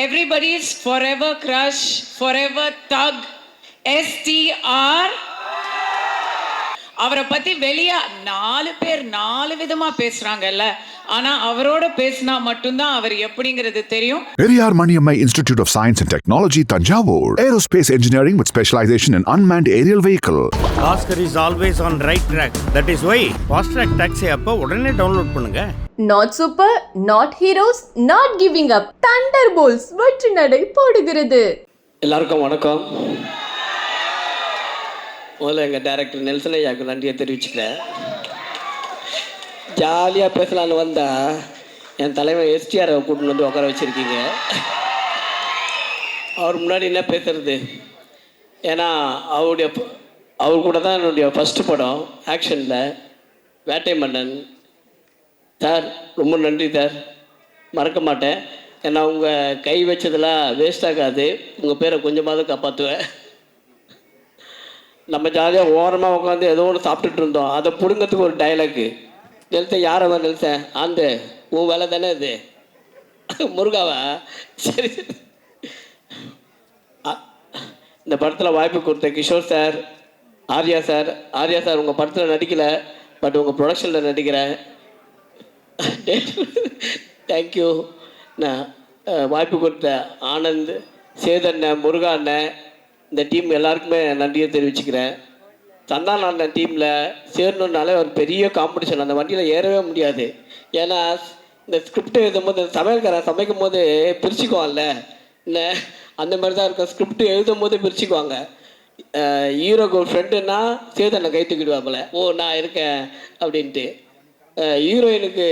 everybody's forever crush, forever thug, STR. அவரை பத்தி வெளியே 4 பேர் 4 விதமா பேசுறாங்கல்ல, ஆனா அவரோட பேசினா மட்டும்தான் அவர் எப்படிங்கிறது தெரியும். Periyar Maniammai Institute of Science and Technology, Tanjavur. Aerospace engineering with specialization in unmanned aerial vehicle. Oscar is always on right track. That is why Fast Track Taxi app உடனே டவுன்லோட் பண்ணுங்க. Not super, not heroes, not giving up. Thunderbolts வெற்றி நடை போடுகிறது. எல்லாருக்கும் வணக்கம். முதல்ல எங்கள் director Nelson ஐயாவுக்கு நன்றியை தெரிவிச்சுக்கிறேன். ஜாலியாக பேசலான்னு வந்தால் என் தலைவர் எஸ்டிஆரை கூட்டின்னு வந்து உட்கார வச்சுருக்கீங்க. அவர் முன்னாடி என்ன பேசுறது? ஏன்னா அவர் கூட தான் என்னுடைய ஃபஸ்ட்டு படம் ஆக்ஷனில் வேட்டை மன்னன். சார் ரொம்ப நன்றி சார், மறக்க மாட்டேன். ஏன்னா உங்கள் கை வச்சதெல்லாம் வேஸ்ட் ஆகாது, உங்கள் பேரை கொஞ்சமாவது காப்பாற்றுவேன். நம்ம ஜாலியாக ஓரமாக உட்காந்து ஏதோ ஒன்று சாப்பிட்டுட்டு இருந்தோம், அதை பிடுங்கிறதுக்கு ஒரு டைலாக்கு. நெல்சன் யாரை வர நெல்சன் ஆந்து உன் வேலை தானே இது முருகாவா? சரி. இந்த படத்தில் வாய்ப்பு கொடுத்த கிஷோர் சார், ஆர்யா சார் உங்கள் படத்தில் நடிக்கலை, பட் உங்கள் ப்ரொடக்ஷனில் நடிக்கிறேன். தேங்க்யூ. நான் வாய்ப்பு கொடுத்த ஆனந்த், சேதண்ணன், முருகா அண்ணன், இந்த டீம் எல்லாருக்குமே நன்றியை தெரிவிச்சுக்கிறேன். சந்தான அண்ணன் டீமில் சேரணுன்னாலே ஒரு பெரிய காம்படிஷன், அந்த வண்டியில் ஏறவே முடியாது. ஏன்னா இந்த ஸ்கிரிப்ட் எழுதும் போது சமையல்காரன் சமைக்கும் போது பிரிச்சுக்குவான்ல, இல்லை அந்த மாதிரி தான் இருக்கும். ஸ்கிரிப்ட் எழுதும் போது பிரிச்சுக்குவாங்க. ஹீரோக்கு ஒரு ஃப்ரெண்டுன்னா சேதனை கை தூக்கிடுவாப்புல, ஓ நான் இருக்கேன் அப்படின்ட்டு. ஹீரோயினுக்கு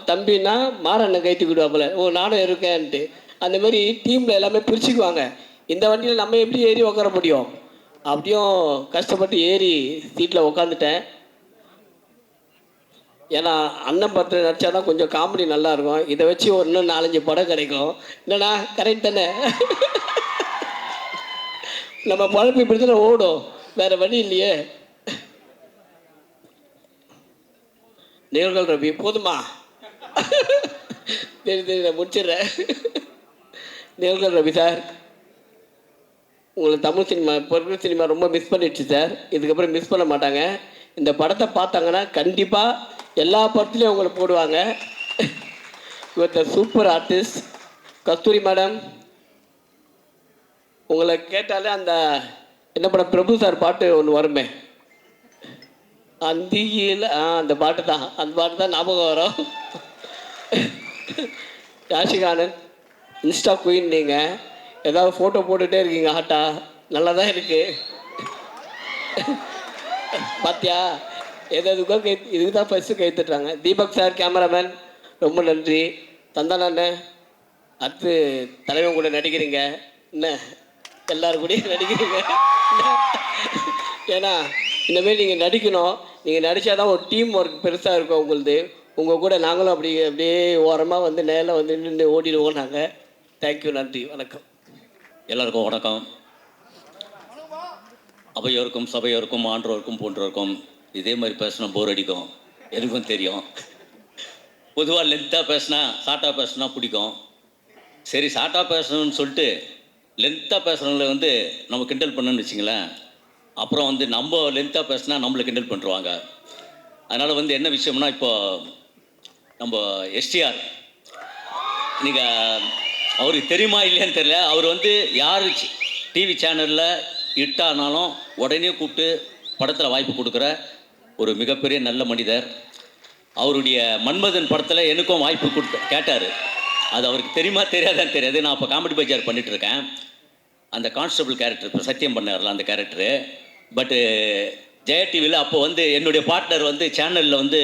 தம்பின்னா மாறண்ணன் கை தூக்கிடுவாப்புல, ஓ நானும் இருக்கேன்ட்டு. அந்த மாதிரி டீமில் எல்லாமே பிரிச்சுக்குவாங்க. இந்த வண்டியில் நம்ம எப்படி ஏறி உட்கார முடியும்? அப்படியும் கஷ்டப்பட்டு ஏறி சீட்டில் உட்காந்துட்டேன். ஏன்னா அண்ணன் படத்தில் நடித்தா தான் கொஞ்சம் காமெடி நல்லாயிருக்கும். இதை வச்சு ஒரு இன்னும் 4-5 படம் கிடைக்கும். என்னண்ணா கரெக்ட் தானே? நம்ம பழப்பு இப்படி தானே ஓடும், வேறு வழி இல்லையே. நிகழ்கள் ரவி போதுமா? சரி நான் முடிச்சிடுறேன். நிகழ்கள் ரவி சார், உங்களை தமிழ் சினிமா இப்போ இருக்கிற சினிமா ரொம்ப மிஸ் பண்ணிடுச்சு சார். இதுக்கப்புறம் மிஸ் பண்ண மாட்டாங்க. இந்த படத்தை பார்த்தாங்கன்னா கண்டிப்பாக எல்லா படத்துலையும் உங்களை போடுவாங்க. With super artist Kasthuri madam, உங்களை கேட்டாலே அந்த என்ன படம் பிரபு சார் பாட்டு ஒன்று வருமே, அந்தியில் அந்த பாட்டு தான் ஞாபகம் வரும். யாஷிகானந்த், இன்ஸ்டா குயின், நீங்கள் ஏதாவது ஃபோட்டோ போட்டுகிட்டே இருக்கீங்க, ஹாட்டா நல்லா தான் இருக்குது. பாத்தியா எதுக்கோ இதுக்கு தான் ஃபஸ்ட்டு கை தட்டுறாங்க. தீபக் சார் கேமராமேன் ரொம்ப நன்றி. தந்தானே அடுத்து தலைவன் கூட நடிக்கிறீங்க, என்ன எல்லோரும் கூட நடிக்கிறீங்க. ஏன்னா இந்தமாரி நீங்கள் நடிக்கணும். நீங்கள் நடித்தா தான் ஒரு டீம் ஒர்க் பெருசாக இருக்கும் உங்களுது. உங்கள் கூட நாங்களும் அப்படியே ஓரமாக வந்து நேரில் வந்து நின்று ஓடிடுவோம் நாங்கள். தேங்க்யூ, நன்றி, வணக்கம். எல்லாருக்கும் வணக்கம். அவையோருக்கும் சபையோருக்கும் ஆன்றோருக்கும் போன்றோருக்கும் இதே மாதிரி பேசினா போர் அடிக்கும், எனக்கும் தெரியும். பொதுவாக லென்த்தாக பேசினா ஷார்ட்டாக பேசினா பிடிக்கும். சரி, ஷார்ட்டாக பேசணும்னு சொல்லிட்டு லென்த்தாக பேசுகிறவங்கள வந்து நம்ம கிண்டல் பண்ணணும்னு வச்சிங்களேன், அப்புறம் வந்து நம்ம லென்த்தாக பேசினா நம்மளை கிண்டல் பண்ணுறாங்க. அதனால் வந்து என்ன விஷயம்னா, இப்போ நம்ம எஸ்டிஆர், நீங்கள் அவருக்கு தெரியுமா இல்லையான்னு தெரியல, அவர் வந்து யார் டிவி சேனலில் இட்டானாலும் உடனே கூப்பிட்டு படத்தில் வாய்ப்பு கொடுக்குற ஒரு மிகப்பெரிய நல்ல மனிதர். அவருடைய மன்மதன் படத்தில் எனக்கும் வாய்ப்பு கேட்டார். அது அவருக்கு தெரியுமா தெரியாதான்னு தெரியாது. நான் இப்போ காமெடி பஜார் பண்ணிகிட்ருக்கேன். அந்த கான்ஸ்டபிள் கேரக்டர் இப்போ சத்தியம் பண்ணார்ல அந்த கேரக்டரு. பட்டு ஜெயா டிவியில் அப்போ வந்து என்னுடைய பார்ட்னர் வந்து சேனலில் வந்து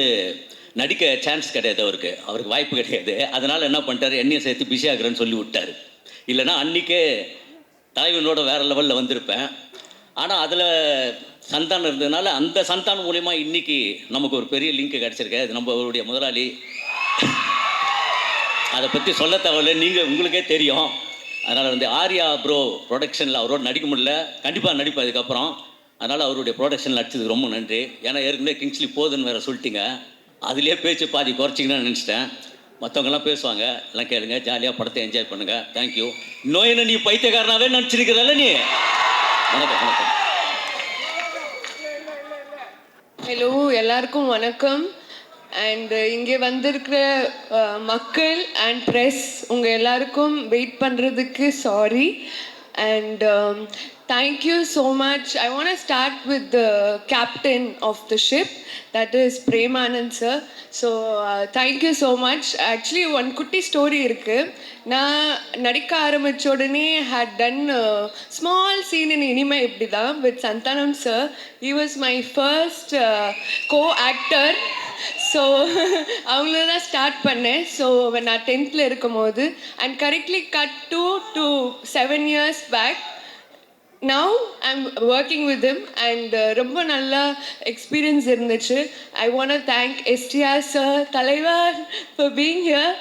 நடிக்க சான்ஸ் கிடையாது, அவருக்கு வாய்ப்பு கிடையாது. அதனால் என்ன பண்ணிட்டார், என்னையும் சேர்த்து பிஸி ஆகுறேன்னு சொல்லி விட்டார். இல்லைனா அன்றைக்கே தலைவனோட வேறு லெவலில் வந்திருப்பேன். ஆனால் அதில் சந்தானம் இருந்ததுனால அந்த சந்தானம் மூலிமா இன்றைக்கி நமக்கு ஒரு பெரிய லிங்க் கிடச்சிருக்கு. அது நம்மளுடைய முதலாளி, அதை பற்றி சொல்ல தேவையில்லை, உங்களுக்கே தெரியும். அதனால் வந்து ஆர்யா ப்ரோ ப்ரொடக்ஷனில் அவரோட நடிக்க முடியல, கண்டிப்பாக நடிப்பேன் அதுக்கப்புறம். அதனால் அவருடைய ப்ரொடக்ஷனில் நடிச்சதுக்கு ரொம்ப நன்றி. ஏன்னா ஏற்கனவே கிங்ஸ்லி போதுன்னு வேறு சொல்லிட்டீங்க, அதுலேயே பேச்சு பாதி குறைச்சிங்கன்னு நினச்சிட்டேன். மற்றவங்கெல்லாம் பேசுவாங்க, எல்லாம் கேளுங்க, ஜாலியாக படத்தை என்ஜாய் பண்ணுங்கள். தேங்க்யூ. இன்னும் என்ன நீ பைத்தியக்காரனாவே நினச்சிருக்கிறல்ல நீ. வணக்கம் வணக்கம். ஹலோ, எல்லாருக்கும் வணக்கம். அண்ட் இங்கே வந்திருக்கிற மக்கள் அண்ட் ப்ரெஸ் உங்கள் எல்லாருக்கும் வெயிட் பண்ணுறதுக்கு sorry. And thank you so much. I want to start with the captain of the ship, that is Premanand sir. So thank you so much. Actually one குட்டி ஸ்டோரி இருக்குது. நான் நடிக்க ஆரம்பித்த உடனே had done small scene in இனிமே இப்படி தான் with Santhanam sir. He was my first co actor. So அவங்கள தான் ஸ்டார்ட் பண்ணேன். ஸோ நான் 10th இருக்கும் போது and correctly cut to 7 years back. Now I'm working with him and ரொம்ப நல்ல எக்ஸ்பீரியன்ஸ் இருந்துச்சு. I want to thank STR sir, தலைவர், for being here.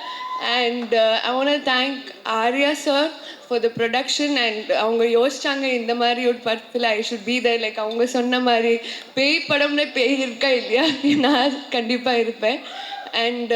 And I want to thank Arya sir for the production. And அவங்க யோசிச்சாங்க இந்த மாதிரி ஒரு படத்தில் I should be there. Like அவங்க சொன்ன மாதிரி பேய் படம்னா பேய் இருக்கா இல்லையா, நான் கண்டிப்பாக இருப்பேன். And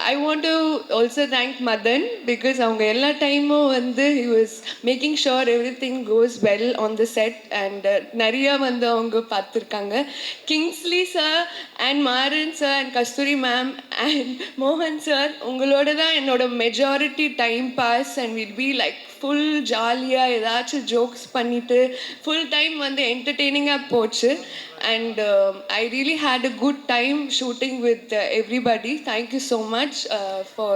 I want to also thank Madan because அவங்க எல்லா டைமும் வந்து he was making sure everything goes well on the set. And நிறையா வந்து அவங்க பார்த்துருக்காங்க. Kingsley sir and Maran sir and Kasthuri ma'am and மோகன் சார், உங்களோட தான் என்னோட majority time pass. And will be like full ஜாலியாக ஏதாச்சும் ஜோக்ஸ் பண்ணிவிட்டு ஃபுல் டைம் வந்து என்டர்டெய்னிங்காக போச்சு. And I really had a good time shooting with everybody. Thank you so much for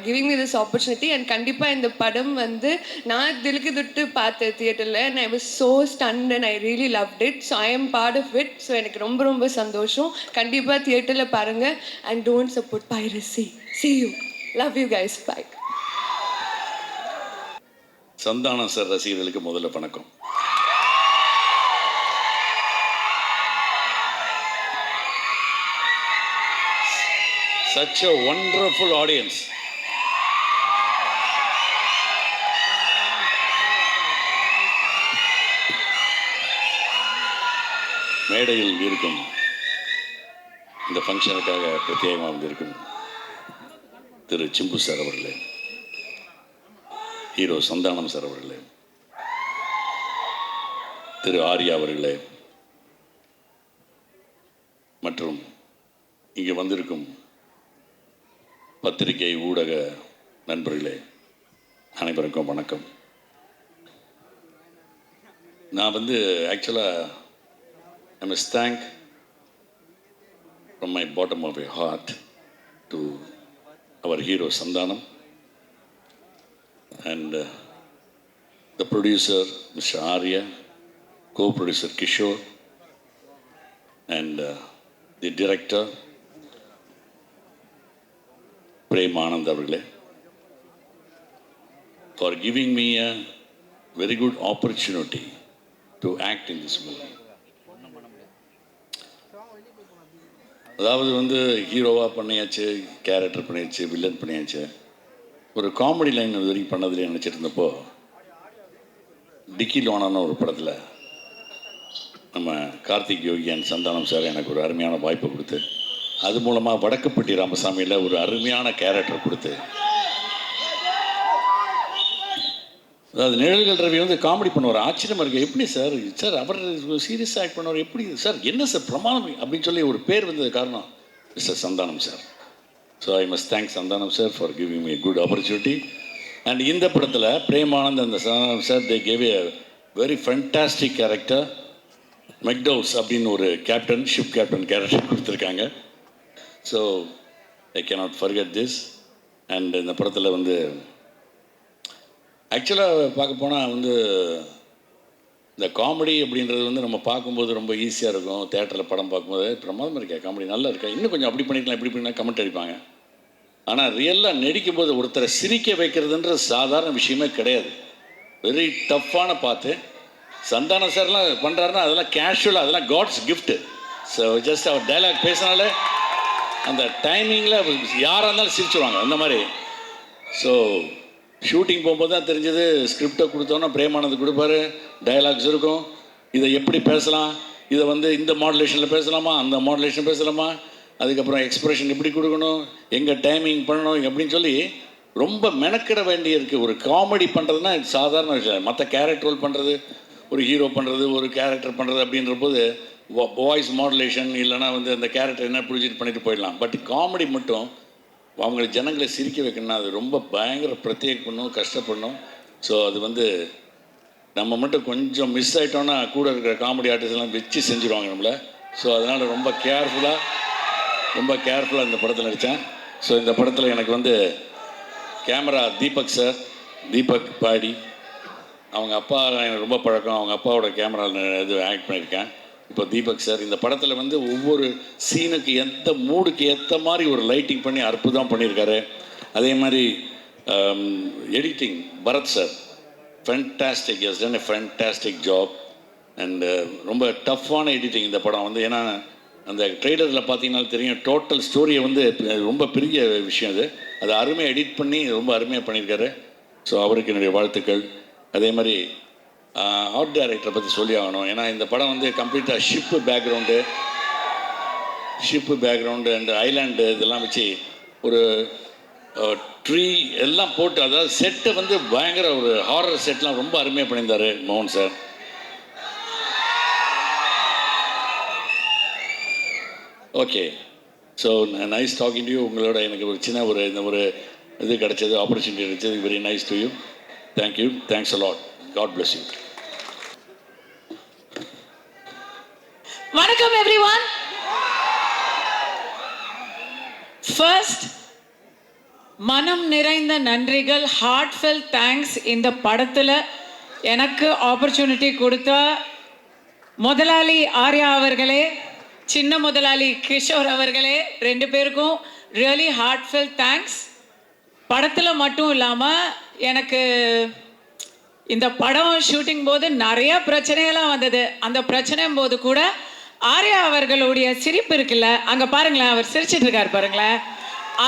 giving me this opportunity. And கண்டிப்பாக இந்த படம் வந்து நான் திலுக்கு துட்டு பார்த்தேன் தியேட்டரில். and I was so stunned and I really loved it. So I am part of it. So எனக்கு ரொம்ப ரொம்ப சந்தோஷம். கண்டிப்பாக தியேட்டரில் பாருங்கள் and don't support piracy. See you. Love you guys. Bye. Santhanam sir ரசிகர்களுக்கு முதல்ல வணக்கம். Such a wonderful audience. மேடையில் இருக்கும் இந்த ஃபங்க்ஷனுக்காக பிரத்யேகமாக வந்திருக்கும் திரு சிம்பு சார் அவர்களே, ஹீரோ சந்தானம் சார் அவர்களே, திரு ஆர்யா அவர்களே, மற்றும் இங்கே வந்திருக்கும் பத்திரிகை ஊடக நண்பர்களே, அனைவருக்கும் வணக்கம். நான் வந்து ஆக்சுவலாக I must thank from my bottom of my heart to our hero Santhanam and the producer mister Arya, co-producer Kishore, and the director Premanand அவர்களே, for giving me a very good opportunity to act in this movie. அதாவது வந்து ஹீரோவாக பண்ணியாச்சு, character பண்ணியாச்சு, villain பண்ணியாச்சு, ஒரு comedy line இது வரைக்கும் பண்ணதில்லை நினச்சிட்டு இருந்தப்போ டிக்கி லோனான ஒரு படத்தில் நம்ம கார்த்திக் யோகி அண்ட் சந்தானம் சார் எனக்கு ஒரு அருமையான வாய்ப்பை கொடுத்து, அது மூலமாக வடக்குப்பட்டி ராமசாமியில் ஒரு அருமையான கேரக்டர் கொடுத்து, அதாவது நிழல்கள் ரவி வந்து காமெடி பண்ணுவார். ஆச்சரியமாக இருக்குது, எப்படி சார் சார் அவர் சீரியஸாக ஆக்ட் பண்ணுவார், எப்படி சார் என்ன சார் பிரமாணம் அப்படின்னு சொல்லி ஒரு பேர் வந்தது காரணம் mister Santhanam sir. So I must thank Santhanam sir for giving me good opportunity. And இந்த படத்தில் பிரேமானந்த் அந்த Santhanam sir they gave a very fantastic character. மெக்டவுஸ் அப்படின்னு ஒரு கேப்டன், ஷிப் கேப்டன் கேரக்டர் கொடுத்துருக்காங்க. So I cannot forget this. And இந்த படத்தில் வந்து ஆக்சுவலாக பார்க்க போனால் வந்து இந்த காமெடி அப்படின்றது வந்து நம்ம பார்க்கும்போது ரொம்ப ஈஸியாக இருக்கும். தேட்டரில் படம் பார்க்கும்போது பிரமாதமாக இருக்கா, காமெடி நல்லா இருக்கா, இன்னும் கொஞ்சம் அப்படி பண்ணிக்கலாம் இப்படி பண்ணிக்கலாம் கமெண்ட் அடிப்பாங்க. ஆனால் ரியலாக நடிக்கும்போது ஒருத்தரை சிரிக்க வைக்கிறதுன்ற சாதாரண விஷயமே கிடையாது. வெரி டஃப்பான பார்த்து சந்தானம் சார்லாம் பண்ணுறாருன்னா அதெல்லாம் கேஷுவலாக, அதெல்லாம் காட்ஸ் கிஃப்ட்டு. ஸோ ஜஸ்ட் அவர் டைலாக் பேசினாலே அந்த டைமிங்கில் யாராக இருந்தாலும் சிரிச்சுருவாங்க அந்த மாதிரி. ஸோ ஷூட்டிங் போகும்போது தான் தெரிஞ்சது, ஸ்கிரிப்டை கொடுத்தோன்னா பிரேமானந்த் கொடுப்பாரு, டைலாக்ஸ் இருக்கும், இதை எப்படி பேசலாம், இதை வந்து இந்த மாடுலேஷனில் பேசலாமா, அந்த மாடுலேஷன் பேசலாமா, அதுக்கப்புறம் எக்ஸ்பிரஷன் இப்படி கொடுக்கணும், எங்கே டைமிங் பண்ணணும் அப்படின்னு சொல்லி ரொம்ப மெனக்கிட வேண்டியிருக்கு. ஒரு காமெடி பண்ணுறதுனா சாதாரண விஷயம். மற்ற கேரக்டர் ரோல் பண்ணுறது, ஒரு ஹீரோ பண்ணுறது, ஒரு கேரக்டர் பண்ணுறது அப்படின்ற போது வாய்ஸ் மாடுலேஷன் இல்லைனா வந்து அந்த கேரக்டர் என்ன ப்ரொஜெக்ட் பண்ணிட்டு போயிடலாம். பட் காமெடி மட்டும் அவங்களை ஜனங்களை சிரிக்க வைக்கணும்னா அது ரொம்ப பயங்கர பிரத்யேக பண்ணும், கஷ்டப்படணும். ஸோ அது வந்து நம்ம மட்டும் கொஞ்சம் மிஸ் ஆகிட்டோன்னா கூட இருக்கிற காமெடி ஆர்டிஸ்ட் எல்லாம் வச்சு செஞ்சுருவாங்க நம்மளை. ஸோ அதனால் ரொம்ப கேர்ஃபுல்லாக இந்த படத்தில் நடித்தேன். ஸோ இந்த படத்தில் எனக்கு வந்து கேமரா தீபக் சார், தீபக் பாடி, அவங்க அப்பா எனக்கு ரொம்ப பழக்கம். அவங்க அப்பாவோட கேமராவில் இது ஆக்ட் பண்ணியிருக்கேன். இப்போ தீபக் சார் இந்த படத்தில் வந்து ஒவ்வொரு சீனுக்கு எந்த மூடுக்கு ஏற்ற மாதிரி ஒரு லைட்டிங் பண்ணி அற்புதம் பண்ணியிருக்காரு. அதே மாதிரி editing Bharath sir fantastic, has done a fantastic job. And ரொம்ப டஃப்பான எடிட்டிங் இந்த படம் வந்து. ஏன்னா அந்த ட்ரெய்லரில் பார்த்தீங்கன்னா தெரியும், டோட்டல் ஸ்டோரியை வந்து ரொம்ப பெரிய விஷயம் அது அருமையாக எடிட் பண்ணி ரொம்ப அருமையாக பண்ணியிருக்காரு. ஸோ அவருக்கு என்னுடைய வாழ்த்துக்கள். அதே மாதிரி ஆர்ட் டைரக்டரை பற்றி சொல்லி ஆகணும். ஏன்னா இந்த படம் வந்து கம்ப்ளீட்டாக ஷிப்பு பேக்ரவுண்டு அண்ட் ஐலாண்டு இதெல்லாம் வச்சு ஒரு ட்ரீ எல்லாம் போட்டு, அதாவது செட்டை வந்து பயங்கர ஒரு ஹாரர் செட்லாம் ரொம்ப அருமையாக பண்ணியிருந்தார் மோகன் sir. Okay, so nice talking to you. உங்களோட எனக்கு ஒரு சின்ன ஒரு இது கிடச்சது, ஆப்பர்ச்சுனிட்டி கிடைச்சது. Very nice to you. Thank you. Thanks a lot. God bless you. வணக்கம் எவ்ரிவன். ஃபர்ஸ்ட், மனம் நிறைந்த நன்றிகள், ஹார்ட்ஃபெல் தேங்க்ஸ். இந்த படத்தில் எனக்கு ஆப்பர்ச்சுனிட்டி கொடுத்த முதலாளி ஆர்யா அவர்களே, சின்ன முதலாளி கிஷோர் அவர்களே, 2 பேருக்கும் ரியலி ஹார்ட்ஃபெல் தேங்க்ஸ். படத்தில் மட்டும் இல்லாமல் எனக்கு இந்த படம் ஷூட்டிங் போது நிறைய பிரச்சனைகள்லாம் வந்தது. அந்த பிரச்சனையும் போது கூட ஆர்யா அவர்களுடைய சிரிப்பு இருக்குல்ல, அங்கே பாருங்களேன், அவர் சிரிச்சிட்டு இருக்காரு பாருங்களேன்,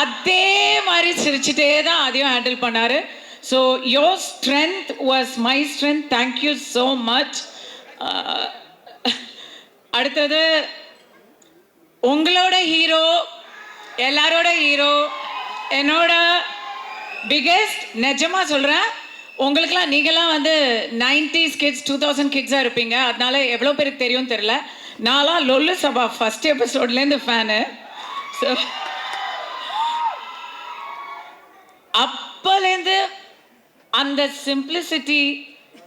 அதே மாதிரி சிரிச்சுட்டே தான் அதையும் ஹேண்டில் பண்ணார். So your strength was my strength. Thank you so much. அடுத்தது உங்களோட ஹீரோ, எல்லாரோட ஹீரோ, என்னோட பிகெஸ்ட். நிஜமாக சொல்கிறேன், உங்களுக்கெல்லாம் நீங்களாம் வந்து 90s கிட்ஸ் 2000 கிட்ஸாக இருப்பீங்க. அதனால எவ்வளோ பேருக்கு தெரியும் தெரில. நான்லாம் லொல்லு சபா ஃபஸ்ட் எபிசோட்லேருந்து ஃபேனு. ஸோ அப்போலேருந்து அந்த சிம்பிளிசிட்டி,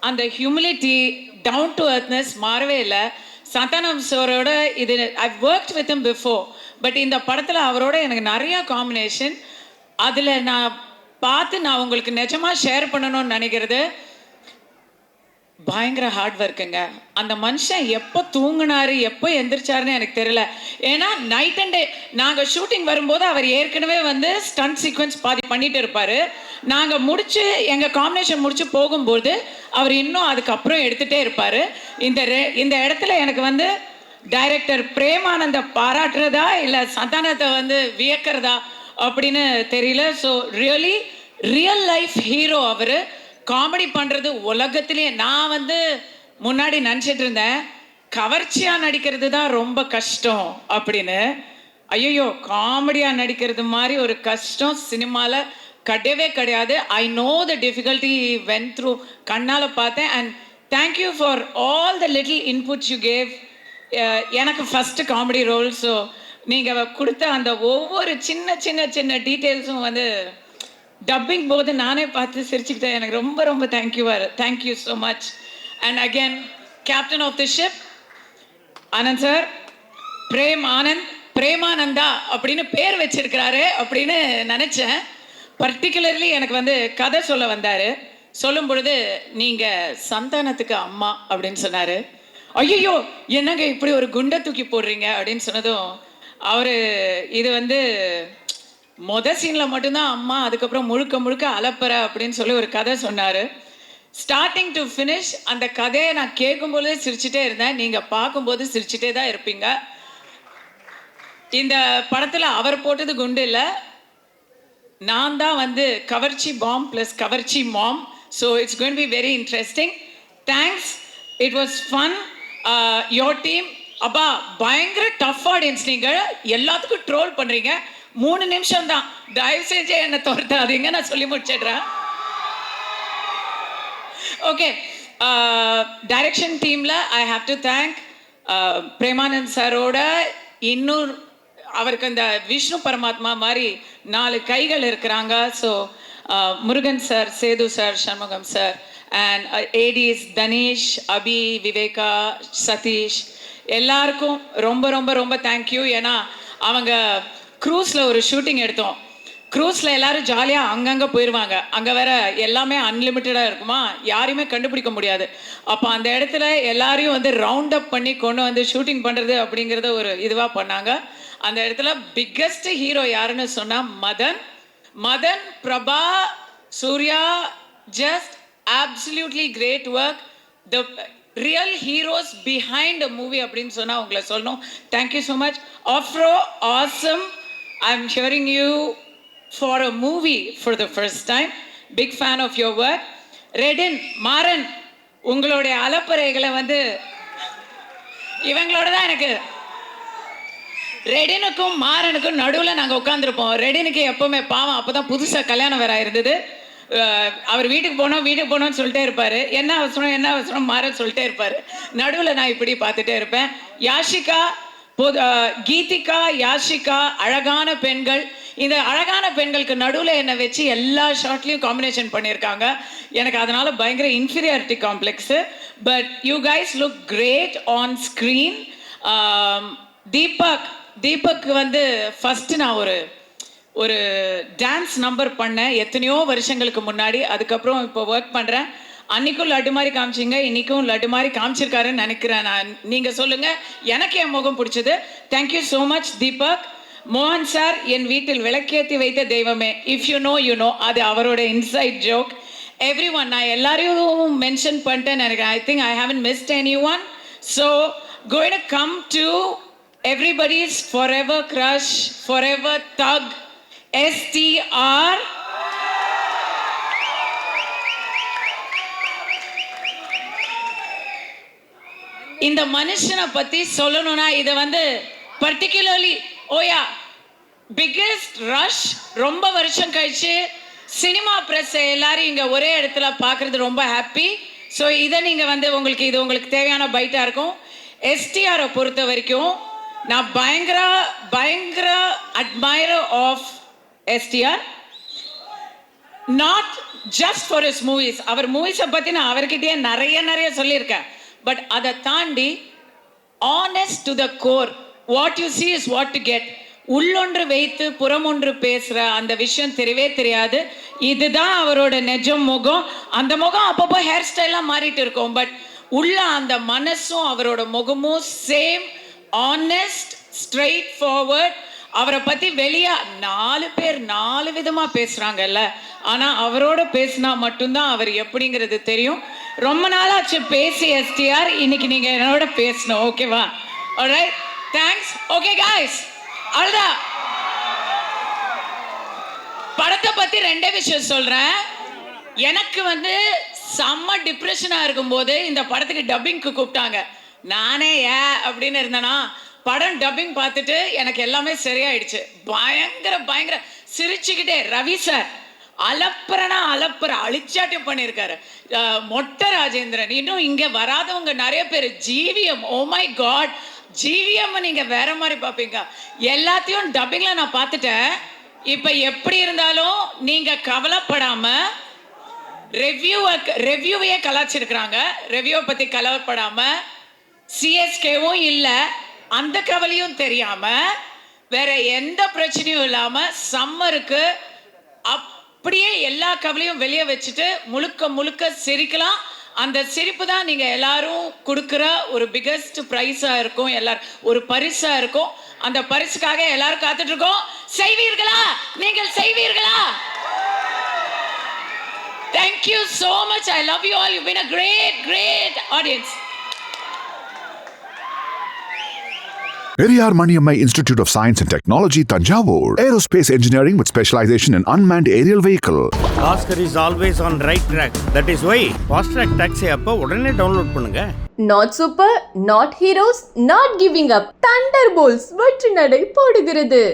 அந்த ஹியூமிலிட்டி, டவுன் டு அர்த்னஸ் மாறவே இல்லை. சந்தானம் சாரோட இது ஐ worked with him before, but இந்த படத்தில் அவரோட எனக்கு நிறையா காம்பினேஷன். அதில் நான் உங்களுக்கு நிஜமாக ஷேர் பண்ணணும்னு நினைக்கிறது, பயங்கர ஹார்ட் ஒர்க்குங்க. அந்த மனுஷன் எப்போ தூங்கினாரு எப்போ எந்திரிச்சாருன்னு எனக்கு தெரியல. ஏன்னா நைட் அண்ட் டே நாங்கள் ஷூட்டிங் வரும்போது அவர் ஏற்கனவே வந்து ஸ்டண்ட் சீக்வன்ஸ் பாதி பண்ணிட்டு இருப்பார். நாங்கள் எங்கள் காம்பினேஷன் முடிச்சு போகும்போது அவர் இன்னும் அதுக்கப்புறம் எடுத்துகிட்டே இருப்பார். இந்த இடத்துல எனக்கு வந்து டைரக்டர் பிரேமானந்த பாராட்டுறதா இல்லை சந்தானத்தை வந்து வியக்கிறதா அப்படின்னு தெரியல. ஸோ ரியல் லைஃப் ஹீரோ அவர். காமெடி பண்ணுறது உலகத்திலேயே நான் வந்து முன்னாடி நினச்சிட்டு இருந்தேன், கவர்ச்சியாக நடிக்கிறது தான் ரொம்ப கஷ்டம் அப்படின்னு. ஐயோ, காமெடியாக நடிக்கிறது மாதிரி ஒரு கஷ்டம் சினிமாவில் கிடையாது. I know the difficulty went through, கண்ணால் பார்த்தேன். And thank you for all the little inputs you gave. எனக்கு ஃபஸ்ட்டு காமெடி ரோல். ஸோ நீங்கள் கொடுத்த அந்த ஒவ்வொரு சின்ன டீட்டெயில்ஸும் வந்து டப்பிங் போது நானே பார்த்து சிரிச்சுக்கிட்டேன். எனக்கு ரொம்ப thank you so much. And again captain of the ship Anand sir, Premananda அப்படின்னு பேர் வச்சிருக்கிறாரு அப்படின்னு நினச்சேன். பர்டிகுலர்லி எனக்கு வந்து கதை சொல்ல வந்தார். சொல்லும் பொழுது நீங்கள் சந்தானத்துக்கு அம்மா அப்படின்னு சொன்னார். ஐயோ, என்னங்க இப்படி ஒரு குண்டை தூக்கி போடுறீங்க அப்படின்னு சொன்னதும் அவர் இது வந்து சீனில் மட்டும்தான் அம்மா, அதுக்கப்புறம் முழுக்க அலப்பற அப்படின்னு சொல்லி ஒரு கதை சொன்னார். ஸ்டார்டிங் டு ஃபினிஷ் அந்த கதையை நான் கேட்கும்போதே சிரிச்சுட்டே இருந்தேன். நீங்கள் பார்க்கும்போது சிரிச்சுட்டே தான் இருப்பீங்க. இந்த படத்தில் அவர் போட்டது குண்டு இல்லை, நான் தான் வந்து கவர்ச்சி பாம் ப்ளஸ் கவர்ச்சி mom. So it's going to be very interesting. Thanks, it was fun. Your team அப்பா பயங்கர டஃப் ஆடியன்ஸ், நீங்க எல்லாத்துக்கும் ட்ரோல் பண்றீங்க. 3 நிமிஷம் தான், தயவு செஞ்சு என்ன துரத்தாதீங்க, நான் சொல்லி முடிச்சிடுறேன். ஓகே, டைரக்ஷன் டீம்ல I have to thank Premanand சாரோட இன்னொரு அவருக்கு அந்த விஷ்ணு பரமாத்மா மாதிரி 4 கைகள் இருக்கிறாங்க. So Murugan sir, Sethu sir, Shanmugam sir and ADs Dhanesh, Abhi, Viveka, Sathish எல்லாருக்கும் ரொம்ப ரொம்ப ரொம்ப தேங்க்யூ. ஏன்னா அவங்க க்ரூஸில் ஒரு ஷூட்டிங் எடுத்தோம். க்ரூஸில் எல்லாரும் ஜாலியாக அங்கங்கே போயிடுவாங்க. அங்கே வேற எல்லாமே அன்லிமிட்டடாக இருக்குமா, யாரையுமே கண்டுபிடிக்க முடியாது. அப்போ அந்த இடத்துல எல்லாரையும் வந்து ரவுண்ட் அப் பண்ணி கொண்டு வந்து ஷூட்டிங் பண்ணுறது அப்படிங்கிறத ஒரு இதுவாக பண்ணாங்க. அந்த இடத்துல பிக்கஸ்ட் ஹீரோ யாருன்னு சொன்னால் Madhan, Prabha, Suriya, just absolutely great work. The real heroes behind a movie அப்படின்னு சொன்னால் உங்களை சொல்லணும். Thank you so much. Afro awesome. I'm hearing you for a movie for the first time. Big fan of your work. Redin, Maran, உங்களுடைய அலப்பறைகளை வந்து இவங்களோட தான் எனக்கு, ரெடினுக்கும் மாறனுக்கும் நடுவில் நாங்கள் உட்காந்துருப்போம். ரெடினுக்கு எப்போவுமே பாவம், அப்போ தான் புதுசாக கல்யாணம் வேற இருந்தது. அவர் வீட்டுக்கு போனோம்னு சொல்லிட்டே இருப்பார். என்ன அவசரம் மாறன் சொல்லிட்டே இருப்பார். நடுவில் நான் இப்படி பார்த்துட்டே இருப்பேன். யாஷிகா, கீதிகா, யாஷிகா, அழகான பெண்கள். இந்த அழகான பெண்களுக்கு நடுவில் என்னை வச்சு எல்லா ஷார்ட்லேயும் காம்பினேஷன் பண்ணியிருக்காங்க. எனக்கு அதனால பயங்கர inferiority complex. But you guys look great on screen. Deepak வந்து ஃபஸ்ட்டு நான் ஒரு டான்ஸ் நம்பர் பண்ணேன் எத்தனையோ வருஷங்களுக்கு முன்னாடி. அதுக்கப்புறம் இப்போ ஒர்க் பண்ணுறேன். அன்றைக்கும் லட்டு மாதிரி காமிச்சிங்க, இன்றைக்கும் லட்டு மாதிரி காமிச்சிருக்காருன்னு நினைக்கிறேன் நான். நீங்கள் சொல்லுங்கள், எனக்கு என் முகம் பிடிச்சது. Thank you so much Deepak. மோகன் சார், என் வீட்டில் விளக்கேற்றி வைத்த தெய்வமே, இஃப் யூ நோ, அது அவரோட இன்சைட் ஜோக். எவ்ரி ஒன், நான் எல்லாரையும் மென்ஷன் பண்ணிட்டேன்னு நினைக்கிறேன். I think I haven't mist any one. So going to come to everybody's forever crush, forever thug, STR. இந்த மனுஷனை பத்தி சொல்லணும்னா இதை வந்து பர்டிகுலர்லி ஓயா பிக்கெஸ்ட் ரஷ். ரொம்ப வருஷம் கழிச்சு சினிமா பிரஸ் எல்லாரும் இங்க ஒரே இடத்துல பார்க்கறது ரொம்ப ஹாப்பி. ஸோ இதை நீங்க வந்து உங்களுக்கு தேவையான பைட்டா இருக்கும். STR பொறுத்த வரைக்கும் நான் பயங்கர admirer of STR. Not just for his movies. அவர் மூவிஸை பற்றி நான் அவர்கிட்டயே நிறைய சொல்லியிருக்கேன். பட் அதை தாண்டி honest to the core, what you see is what to get. உள்ளொன்று வைத்து புறமொன்று பேசுகிற அந்த விஷயம் தெரியவே தெரியாது. இதுதான் அவரோட நிஜம் முகம். அந்த முகம் அப்பப்போ ஹேர் ஸ்டைலாக மாறிட்டு இருக்கும். பட் உள்ள அந்த மனசும் அவரோட முகமும் சேம், ஆனஸ்ட், ஸ்ட்ரெயிட் ஃபார்வர்ட். அவரை பற்றி வெளியே 4 பேர் 4 விதமாக பேசுகிறாங்கல்ல, ஆனால் அவரோட பேசினா மட்டும்தான் அவர் எப்படிங்கிறது தெரியும். ரொம்ப நாளாச்சு பேசி STR, இன்னைக்கு நீங்கள் என்னோட பேசணும். ஓகேவா? Alright, thanks. ஓகே காய்ஸ், அவ்வளோதான். படத்தை பற்றி 2 விஷயம் சொல்கிறேன். எனக்கு வந்து செம்ம டிப்ரெஷனாக இருக்கும்போது இந்த படத்துக்கு டப்பிங்க்கு கூப்பிட்டாங்க. நானே அப்படின்னு இருந்தேன்னா படம் டப்பிங் பார்த்துட்டு எனக்கு எல்லாமே சரியாயிடுச்சு. பயங்கர சிரிச்சுக்கிட்டே ரவி சார் அலப்புற அழிச்சாட்டம் பண்ணியிருக்காரு. மொட்டை ராஜேந்திரன், இன்னும் இங்கே வராதவங்க நிறைய பேர். GVM, oh my God, GVM நீங்கள் வேற மாதிரி பார்ப்பீங்க. எல்லாத்தையும் டப்பிங்கில் நான் பார்த்துட்டேன். இப்போ எப்படி இருந்தாலும் நீங்கள் கவலைப்படாமல் ரெவ்யூவையே கலாச்சிருக்கிறாங்க. ரெவ்யூவை பற்றி கவலைப்படாமல், சிஎஸ்கேவும் இல்லை அந்த கவலையும் தெரியாம, வேற எந்த பிரச்சனையும் இல்லாம சம்மருக்கு அப்படியே எல்லா கவலையும் வெளியே வச்சுட்டு முழுக்க சிரிக்கலாம். அந்த சிரிப்பு தான் நீங்க எல்லாரும் கொடுக்குற ஒரு பிகெஸ்ட் பிரைஸா இருக்கும், எல்லாரும் ஒரு பரிசா இருக்கும். அந்த பரிசுக்காக எல்லாரும் காத்துட்டு இருக்கோம். செய்வீர்களா? நீங்கள் செய்வீர்களா? Thank you so much. I love you all. You've been a great audience. Periyar Maniammai Institute of Science and Technology, Tanjavur. Aerospace engineering with specialization in unmanned aerial vehicle. Oscar is always on right track. That is why Fast Track Taxi அப்போ உடனே download பண்ணுங்க. Not super, not heroes, not giving up. Thunderbolts வெற்றி நடை போடுகிறது.